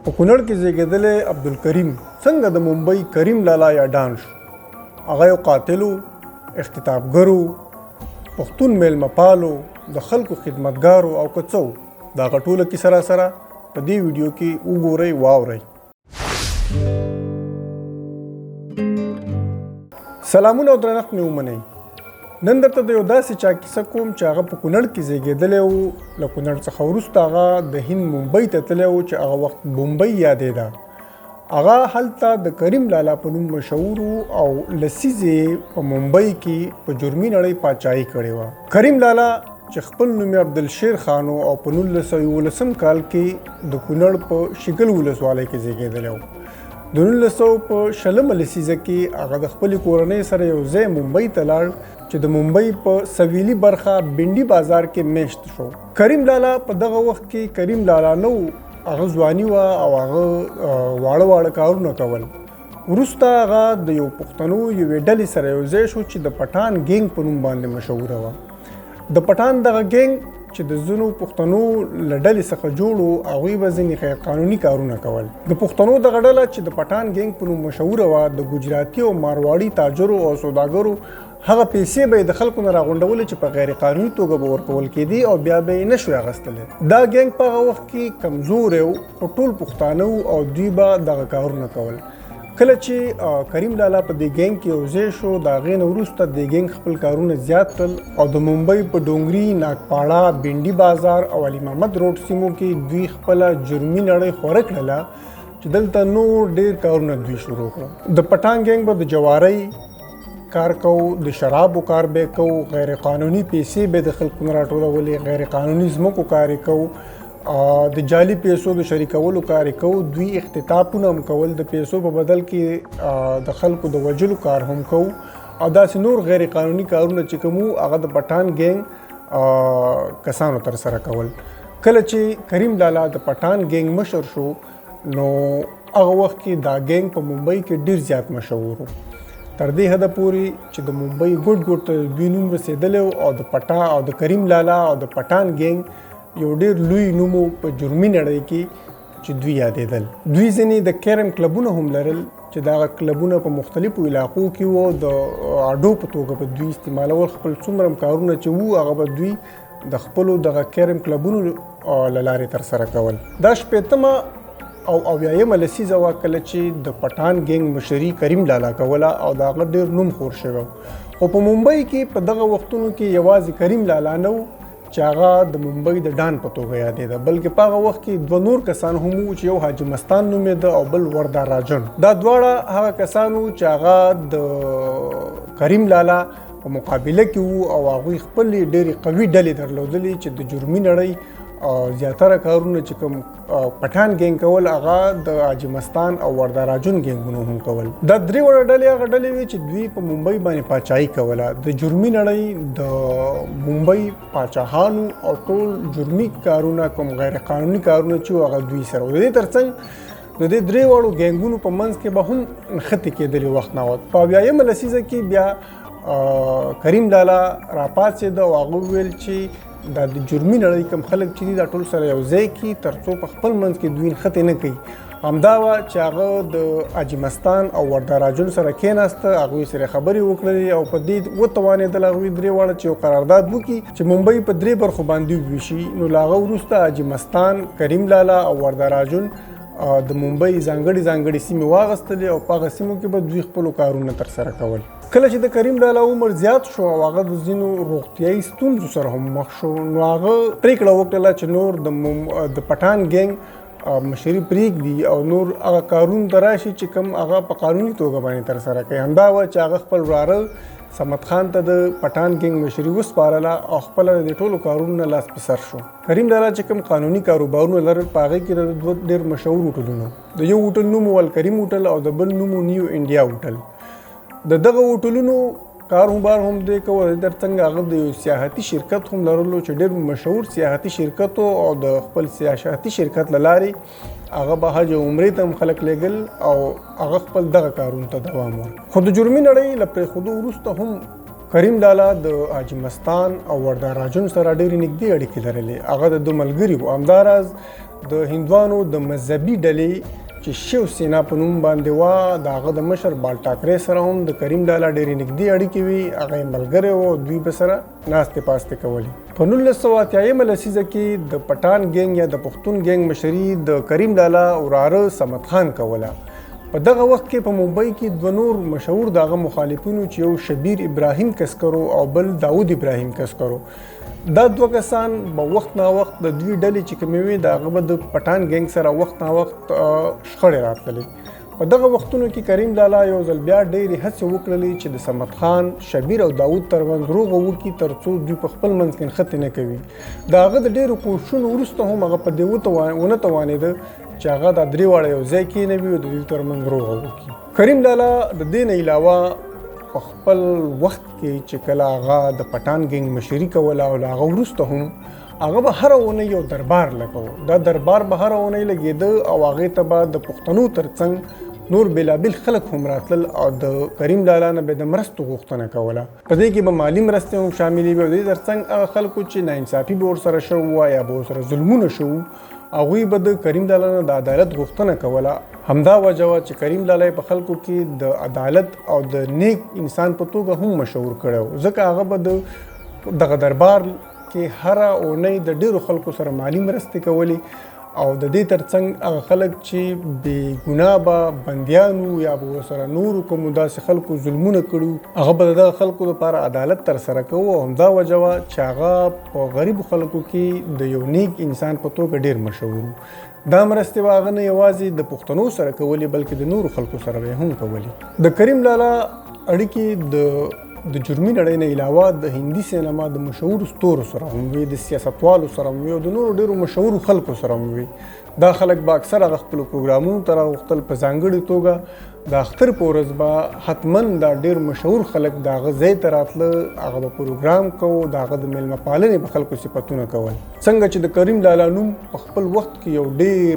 په کونړ کې زیږېدلی عبدالکریم څنګه د ممبئی کریم لالا یا ډان شو. هغه یو قاتلو، اختطافګرو، پښتون میلمهپالو، د خلکو خدمتګارو او که څه د هغه ټوله کیسه راسره په دې ویډیو کې وګورئ واورئ. سلامونه او درنښت مې ومنئ. نن درته د یو داسې چا کیسه کوم چې هغه په کونړ کې زیږېدلی و. له کونړ څخه وروسته هغه د هند ممبئی ته تللی و چې هغه وخت بمبئی یادېده. هغه هلته د کریم لالا په نوم مشهور او لسیزې په ممبئی کې په جرمي نړۍ پاچاهي کړې وه. کریم لالا چې خپل نوم یې عبدالشیر خان او په 1911 کال کې د کونړ په شګل ولسوالۍ کې زیږېدلی و. د 1920 لسیزه کې هغه د خپلې کورنۍ سره یو ځای ممبئی ته لاړ چې د ممبئی په سویلي برخه بنډي بازار کې میشت شو. کریم لالا په دغه وخت کې کریم لالا نه و، هغه ځواني وه او هغه واړه کارونه کول. وروسته هغه د یو پښتنو یوې ډلې سره یو ځای شو چې د پټان ګینګ په نوم باندې مشهوره وه. د پټان دغه ګینګ چې د ځینو پښتنو له ډلې څخه جوړ و، هغوی به ځینې غیر قانوني کارونه کول. د پښتنو دغه ډله چې د پټان ګینګ په نوم مشهوره وه، د ګجراتي او مارواړي تاجرو او سوداګرو هغه پیسې به یې د خلکو نه راغونډولې چې په غیر قانوني توګه به ورکول کېدې او بیا به یې نه شوی اخیستلی. دا ګینګ په هغه وخت کې کمزوری و، خو ټول پښتانه و او دوی به دغه کارونه کول. کله چې کریم لالا په دې ګینګ کې یو ځای شو، د هغې نه وروسته دې ګینګ خپل کارونه زیات کړل او د ممبئی په ډونګري، ناګپاړه، بنډي بازار او علي محمد روډ سیمو کې دوی خپله جرمي نړۍ خوره کړله چې دلته نور ډېر کارونه دوی شروع کړل. د پټان ګینګ به د جوارۍ کار کوو، د شرابو کار به کوو، غیر قانوني پیسې به د خلکو نه راټولولې، غیر قانوني ځمکو کار یې کوو، د جعلي پیسو د شریکولو کار یې کوو. دوی اختطافونه هم کول، د پیسو په بدل کې د خلکو د وژلو کار هم کوو او داسې نور غیر قانوني کارونه چې کوم هغه د پټان ګینګ کسانو ترسره کول. کله چې کریم لالا د پټان ګینګ مشر شو، نو هغه وخت کې دا ګینګ په ممبئی کې ډیر زیات مشهور و، تر دې حده پورې چې د ممبئی ګوټ ته دوی نوم رسېدلی او د کریم لالا او د پټان ګینګ یو ډېر لوی نوم په جرمي نړۍ کې چې دوی یادېدل. دوی ځینې د کیرم کلبونه هم لرل چې دغه کلبونه په مختلفو علاقو کې وو، د اډو په توګه به دوی استعمالول. خپل څومره کارونه چې وو هغه به دوی د خپلو دغه کیرم کلبونو له لارې ترسره کول. دا 80مه او 90مه لسیزه وه کله چې د پټان ګینګ مشري کریم لالا کوله او د هغه ډېر نوم خور شوی. خو په ممبئی کې په دغه وختونو کې یوازې کریم لالا نه و چې هغه د ممبئی د ډان په توګه یادېده، بلکې په هغه وخت کې 2 نور کسان هم وو چې یو حاجي مستان نومېده او بل وردا راجن. دا دواړه هغه کسان وو چې هغه د کریم لالا په مقابله کې وو او هغوی خپلې ډېرې قوي ډلې درلودلې چې د جرمي نړۍ زیاتره کارونه چې کوم پټان ګینګ کول هغه د حاجي مستان او وردا راجن ګینګونو هم کول. دا 3 وړه ډلې هغه ډلې وې چې دوی په ممبئی باندې پاچاهي کوله. د جرمي نړۍ د ممبئی پاچاهانو او ټول جرمي کارونه کوم غیر قانوني کارونه چې هغه دوی سره و. د دې ترڅنګ د دې 3 وړو ګینګونو په منځ کې به هم نښتې کېدلې وخت نه وه. په 80مه لسیزه کې بیا کریم لالا راپاڅېده او هغه وویل چې دا د جرمي نړۍ کوم خلک چې دي دا ټول سره یو ځای کړي تر څو په خپل منځ کې دوی نښتې نه کوي. همدا وه چې هغه د حاجي مستان او وردا راجن سره کېناسته، هغوی سره خبرې وکړلې او په دې وتوانېدل هغوی 3 واړه چې یو قرارداد وکړي چې ممبئی په 3 برخو باندې وویشي. نو له هغه وروسته حاجي مستان، کریم لالا او وردا راجن د ممبئی ځانګړي سیمې واغستلې او په هغه سیمو کې به دوی خپلو کارونه ترسره کول. کله چې د کریم لالا عمر زیات شو او هغه د ځینو روغتیایي ستونزو سره هم مخ شو، نو هغه پریکړه وکړله چې نور د پټان ګینګ مشري پرېږدي او نور هغه کارونه ته راشي چې کوم هغه په قانوني توګه باندې ترسره کوي. همدا وه چې هغه خپل وراره صمد خان ته د پټان ګینګ مشري وسپارله او خپله د ټولو کارونو نه لاس په سر شو. کریم لالا چې کوم قانوني کاروبارونه لرل په هغې کې د 2 ډېر مشهور هوټلونو، د یو هوټل نوم الکریم هوټل او د بل نوم نیو انډیا هوټل. د دغه هوټلونو کاروبار هم دی کوو. ترڅنګ هغه د یو سیاحتي شرکت هم لرلو چې ډېر مشهور سیاحتي شرکت او د خپل سیاحتي شرکت له لارې هغه به حج او عمرې ته هم خلک لېږل او هغه خپل دغه کارونو ته دوام ورکړ. خو د جرمي نړۍ له پرېښودو وروسته هم کریم لالا د حاجي مستان او وردار راجون سره ډېرې نږدې اړیکې لرلې. هغه د دوه ملګري وو. همداراز د هندوانو د مذهبي ډلې چې شیو سینا په نوم باندې وه، د هغه د مشر بال ټاکرې سره هم د کریم لالا ډېرې نږدې اړیکې وي. هغه یې ملګری و او دوی به سره ناستې پاستې کولې. په 1980 لسیزه کې د پټان ګینګ یا د پښتون ګینګ مشري د کریم لالا وراره صمد خان کوله. په دغه وخت کې په ممبئی کې دوه نور مشهور دغه مخالفینو چې یو شبیر ابراهیم کسکرو او بل داود ابراهیم کسکرو، دا دوه کسان به وخت نا وخت د دوی ډلې چې کومې وي د هغه به د پټان ګینګ سره وخت نا وخت شخړې راتللې. په دغه وختونو کې کریم لالا یو ځل بیا ډېرې هڅې وکړلې چې د صمد خان، شبیر او داود ترمنځ روغه وکړي ترڅو دوی په خپل منځ کې نښتې نه کوي. د هغه د ډېرو کوښښونو وروسته هم هغه په دې ونه توانېده چې هغه دا درې واړه یو ځای کېنوي او د دوی ترمنځ روغه وکړي. کریم لالا د دې نه علاوه په خپل وخت کې چې کله هغه د پټان ګینګ مشري کوله او له هغه وروسته هم هغه به هره اونۍ یو دربار لګاوه. دا دربار به هره اونۍ لګېده او هغې ته به د پښتنو ترڅنګ نور بېلابېل خلک هم راتلل او د کریم لالا نه به د مرستو غوښتنه کوله. په دې کې به مالي مرستې هم شاملې وي او د دې ترڅنګ هغه خلکو چې ناانصافي به ورسره شوې وه یا به ورسره ظلمونه شوي، هغوی به د کریم لالا نه د عدالت غوښتنه کوله. همدا وجه وه چې کریم لالا په خلکو کې د عدالت او د نیک انسان په توګه هم مشهور کړی و، ځکه هغه به د دغه دربار کې هره اونۍ د ډېرو خلکو سره مالي مرستې کولې او د دې ترڅنګ هغه خلک چې بې ګناه به بندیان وو یا به ورسره نورو کومو داسې خلکو ظلمونه کړي، هغه به د دغه خلکو لپاره عدالت ترسره کوو. او همدا وجه وه چې هغه په غریبو خلکو کې د یو نیک انسان په توګه ډېر مشهور و. دا مرستې به هغه نه یوازې د پښتنو سره کولې بلکې د نورو خلکو سره به هم کولې. د کریم لالا اړیکې د جرمي نړۍ نه علاوه د هندي سینما د مشهورو ستورو سره هم وي، د سیاستوالو سره هم وي او د نورو ډېرو مشهورو خلکو سره هم وي. دا خلک به اکثر هغه خپلو پروګرامونو ته راغوښتل. په ځانګړې توګه د اختر په ورځ به حتما دا ډېر مشهور خلک د هغه ځای ته راتله، هغه به پروګرام کوو، د هغه د میلمه پالنې به خلکو صفتونه کول. څنګه چې د کریم لالا نوم په خپل وخت کې یو ډېر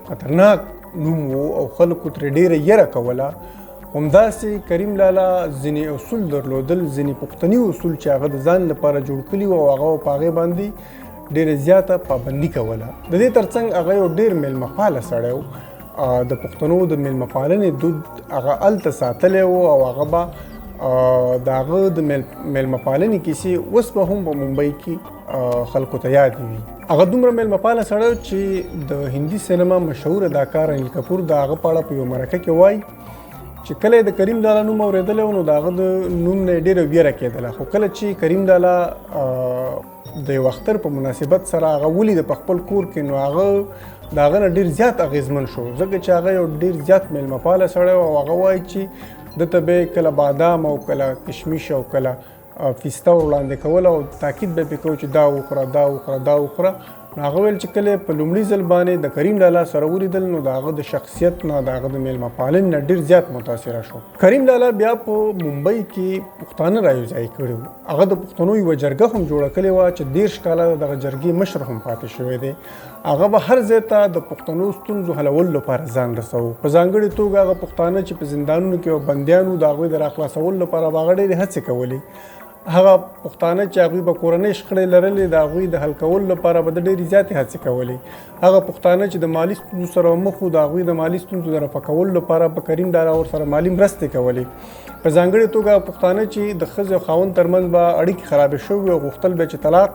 خطرناک نوم و او خلکو ترې ډېره یره کوله، همداسې کریم لالا ځینې اصول درلودل، ځینې پښتني اصول چې هغه د ځان لپاره جوړ کړي وو او هغه په هغې باندې ډېره زیاته پابندي کوله. د دې ترڅنګ هغه یو ډېر میلمه پاله سړی و. د پښتنو د میلمه پالنې دود هغه هلته ساتلی و او هغه به د هغه د میلمه پالنې کیسې اوس به هم په ممبئی کې خلکو ته یادې وي. هغه دومره میلمه پاله سړی چې د هندي سینما مشهور اداکار انیل کپور د هغه په اړه په یو مرکه کې وایي چې کله د کریم لالا نوم اورېدلی و نو د هغه د نوم نه یې ډېره ویره کېدله، خو کله چې کریم لالا د یو اختر په مناسبت سره هغه ولید په خپل کور کې، نو هغه د هغه نه ډېر زیات اغېزمن شو، ځکه چې هغه یو ډېر زیات میلمه پاله سړی و او هغه وایي چې دته به یې کله بادام او کله کشمیش او کله پیسته ور وړاندې کوله او تاکید به یې پرې کوو چې دا وخوره دا وخوره دا وخوره. نو هغه ویل چې کله په لومړي ځل باندې د کریم لالا سره ولیدل نو د هغه د شخصیت نه، د هغه د میلمه پالنې نه ډېر زیات متاثره شو. کریم لالا بیا په ممبئی کې پښتانه رايوځای کړي وو. هغه د پښتنو یوه جرګه هم جوړه کړې وه چې 13 کاله دغه جرګې مشر هم پاتې شوی دی. هغه به هر ځای ته د پښتنو ستونزو حلولو لپاره ځان رسوو. په ځانګړې توګه هغه پښتانه چې په زندانونو کې بندیان وو د هغوی د راخلاصولو لپاره به هغه ډېرې هڅې کولې. هغه پښتانه چې هغوی به کورنۍ شخړې لرلې د هغوی د حل کولو لپاره به د ډېرې زیاتې هڅې کولې. هغه پښتانه چې د مالي ستونزو سره مخ وو د هغوی د مالي ستونزو د رفع کولو لپاره به کریم لالا ورسره مالي مرستې کولې. په ځانګړې توګه پښتانه چې د ښځې او خاوند ترمنځ به اړیکې خرابې شوې او غوښتل به چې طلاق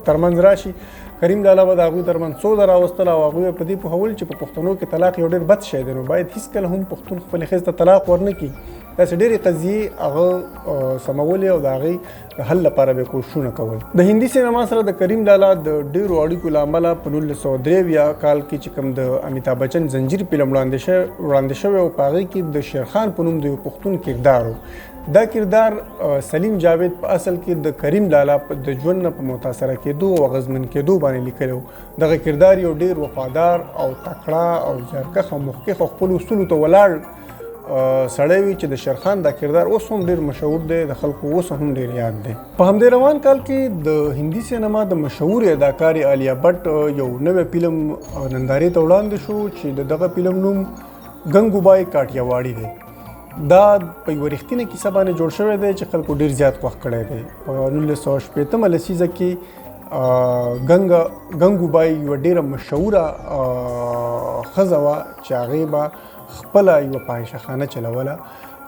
ترمنځ راشي، کریم لالا به د هغوی ترمنځ سوله راوستله او هغوی په دې پوهول چې په پښتنو کې طلاق یو ډېر بد شی دی، نو باید هېڅکله هم پښتون خپلې ښځې ته طلاق ورنه کړي. داسې ډېرې قضیې هغه سمولې او د هغې د حل لپاره به یې کوښښونه کول. د هندي سینما سره د کریم لالا د ډېرو اړیکو له امله په 1993 کال کې چې کوم د امیتابھ بچن زنجیر فلم وړاندې شوی او په هغې کې د شیرخان په نوم د یو پښتون کردار و. دا کردار سلیم جاوید په اصل کې د کریم لالا د ژوند نه په متاثره کېدو او اغېزمن کېدو باندې لیکلی و. دغه کردار یو ډېر وفادار او تکړه او زیارکښ او مخکښ او خپلو اصولو ته ولاړ سړی وي چې د شیرخان دا کردار اوس هم ډېر مشهور دی، د خلکو اوس هم ډېر یاد دی. په همدې روان کال کې د هندي سینما د مشهورې اداکارې عالیه بټ یو نوی فلم نندارې ته وړاندې شو چې د دغه فلم نوم ګنګوبای کاټیاواړي دی. دا په یوه رښتینې کیسه باندې جوړ شوی دی چې خلکو ډېر زیات خوښ کړی دی. په 1980 لسیزه کې ګنګوبای یوه ډېره مشهوره ښځه وه چې هغې به خپله یوه فاحشهخانه چلوله،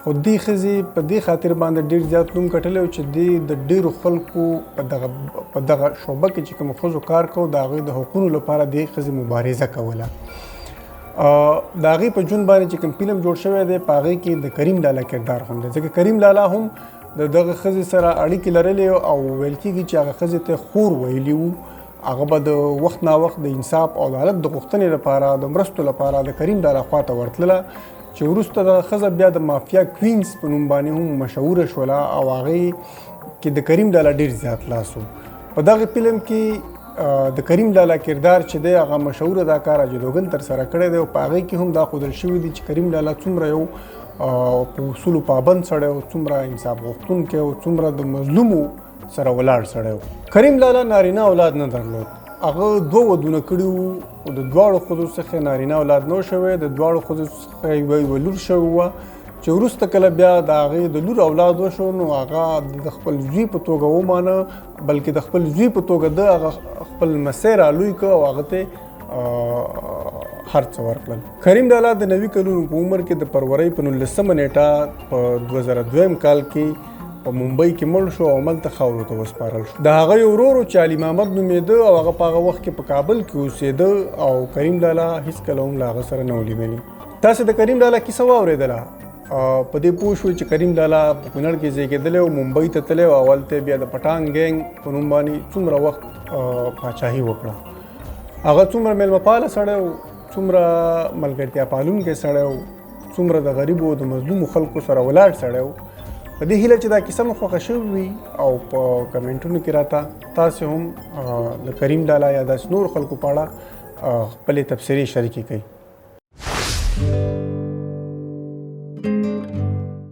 خو دې ښځې په دې خاطر باندې ډېر زیات نوم ګټلی و چې دې د ډېرو خلکو په دغه شعبه کې چې کومو ښځو کار کوو د هغوی د حقونو لپاره دې ښځې مبارزه کوله. د هغې په ژوند باندې چې کوم فلم جوړ شوی دی په هغې کې د کریم لالا کردار هم دی، ځکه کریم لالا هم د دغه ښځې سره اړیکې لرلې او ویل کېږي چې هغه ښځې ته خور ویلي وو. هغه به د وخت ناوخت د انصاف او عدالت د غوښتنې لپاره د مرستو لپاره د کریم لالا خواته ورتلله، چې وروسته دغه ښځه بیا د مافیا کوینز په نوم باندې هم مشهوره شوله او هغې کې د کریم لالا ډېر زیات لاس و. په دغه فلم کې د کریم لالا کردار چې دی هغه مشهور اداکار اجي دوګن ترسره کړی دی او په هغې کې هم دا ښودل شوي دي چې کریم لالا څومره یو په اصولو پابند سړی و، څومره انصاف غوښتونکی و، څومره د مظلومو سره ولاړ سړی و. کریم لالا نارینه اولاد نه درلود، هغه 2 ودونه کړي وو او د دواړو ښځو څخه نارینه اولاد نه و شوی، د دواړو ښځو څخه یوه لور شوې وه چې وروسته کله بیا د هغې د لور اولاد وشو نو هغه د خپل زوی په توګه ومانه، بلکې د خپل زوی په توګه د هغه خپل لمسی رالوی کړ او هغه ته هر څه ورکړل. کریم لالا د 90 کلونو په عمر کې د فروری په 19 نیټه په 2002 کال کې په ممبئی کې مړ شو او هملته خاورو ته وسپارل شو. د هغه یو ورور چې علي محمد نومېده او هغه په هغه وخت کې په کابل کې اوسېده او کریم لالا هېڅکله هم له هغه سره نه و لیدلي. تاسې د کریم لالا کیسه واورېدله، په دې پوه شوئ چې کریم لالا په کونړ کې زیږېدلی او ممبئی ته تللی او اول ته بیا د پټان ګینګ په نوم باندې څومره وخت پاچاهي وکړه. هغه څومره میلمهپاله سړی و، څومره ملګرتیا پالونکی سړی و، څومره د غریبو او د مظلومو خلکو سره ولاړ سړی و. په دې هیله چې دا کیسه مو خوښه شوې وي او په کمنټونو کې راته تاسې هم د کریم لالا یا داسې نور خلکو په اړه خپلې تبصرې شریکې کړئ.